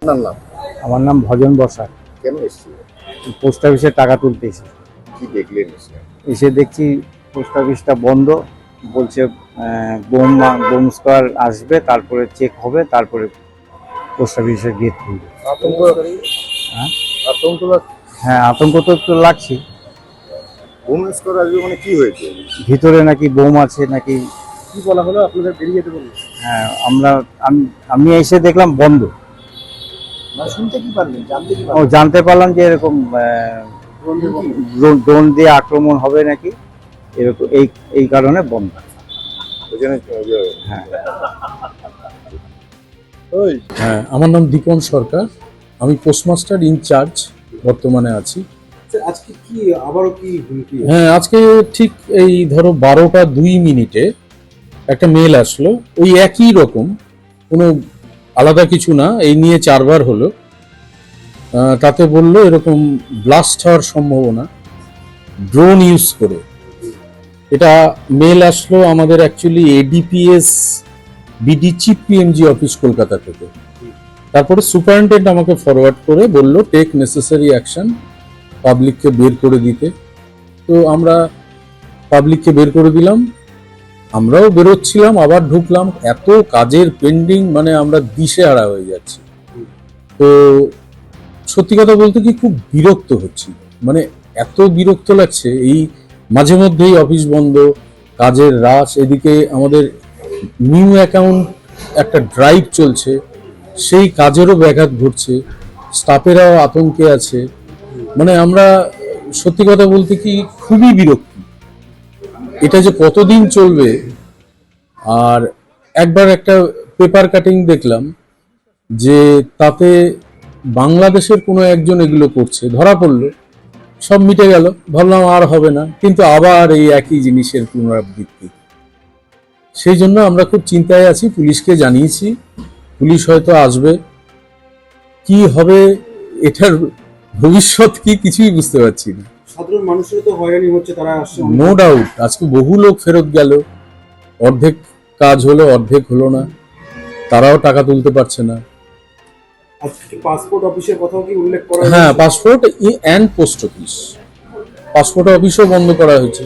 আপনার নাম? আমার নাম ভজন বসাক। কেন এসেছিল? পোস্ট অফিসে টাকা তুলতে এসেছি। কি দেখলেন এসে? এসে দেখছি পোস্ট অফিসটা বন্ধ। বলছে বোম স্কোয়ার আসবে, তারপরে চেক হবে, তারপরে পোস্ট অফিসের গেট খুলবে। আতঙ্ক? হ্যাঁ আতঙ্ক হ্যাঁ, আতঙ্ক তো লাগছে। বোম স্কোয়ার আসবে মানে কি হয়েছে? ভিতরে নাকি বোম আছে নাকি। কি বলা হলো? আপনাদের বেরিয়ে যেতে বললেন? হ্যাঁ, আমি এসে দেখলাম বন্ধ। না, শুনতে কি পারলেন? জানতে কি ও পারলেন? জানতে পারলাম যে এরকম ড্রোন দিয়ে আক্রমণ হবে নাকি, এরকম এই কারণে বন্ধ। হ্যাঁ হ্যাঁ, আমার নাম দীপন সরকার। আমি পোস্টমাস্টার ইনচার্জ বর্তমানে আছি। আজকে কি আবারও কি হুমকি? হ্যাঁ, আজকে ঠিক এই ধরো 12টা 2 মিনিটে একটা মেল আসলো, ওই একই রকম, কোনো আলাদা কিছু না, এই নিয়ে 4বার হলো। তাতে বললো এরকম ব্লাস্ট হওয়ার সম্ভাবনা ড্রোন ইউজ করে। এটা মেল আসলো আমাদের actually ADPS BD chief PMG office Kolkata থেকে। তারপরে সুপারিনটেন্ডেন্ট আমাকে ফরওয়ার্ড করে বলল টেক নেসেসারি অ্যাকশন, পাবলিককে বের করে দিতে। তো আমরা পাবলিককে বের করে দিলাম, আমরাও বেরোচ্ছিলাম, আবার ঢুকলাম। এত কাজের পেন্ডিং, মানে আমরা দিশেহারা হয়ে যাচ্ছি। তো সত্যি কথা বলতে কি, খুব বিরক্ত হচ্ছি, মানে এত বিরক্ত লাগছে। এই মাঝে মধ্যেই অফিস বন্ধ, কাজের রাশ, এদিকে আমাদের নিউ অ্যাকাউন্ট একটা ড্রাইভ চলছে, সেই কাজেরও ব্যাঘাত ঘটছে, স্টাফেরাও আতঙ্কে আছে। মানে আমরা সত্যি কথা বলতে কি খুবই বিরক্তি, এটা যে কতদিন চলবে। আর একবার একটা পেপার কাটিং দেখলাম যে তাতে বাংলাদেশের কোনো একজন এগুলো করছে, ধরা পড়লো, সব মিটে গেল, ভাবলাম আর হবে না, কিন্তু আবার এই একই জিনিসের পুনরাবৃত্তি। সেই জন্য আমরা খুব চিন্তায় আছি, পুলিশকে জানিয়েছি, পুলিশ হয়তো আসবে। কি হবে এটার ভবিষ্যৎ কি কিছুই বুঝতে পারছি না। সাধারণ মানুষের তো হয়রানি হচ্ছে, তারা আসছে। নো ডাউট, আজকে বহু লোক ফেরত গেল, অর্ধেক কাজ হলো, অর্ধেক হলো না, তারাও টাকা তুলতে পারছে না। আজকে পাসপোর্ট অফিসের কথাও কি উল্লেখ করা? হ্যাঁ, passport and post office, passport অফিসও বন্ধ করা হয়েছে।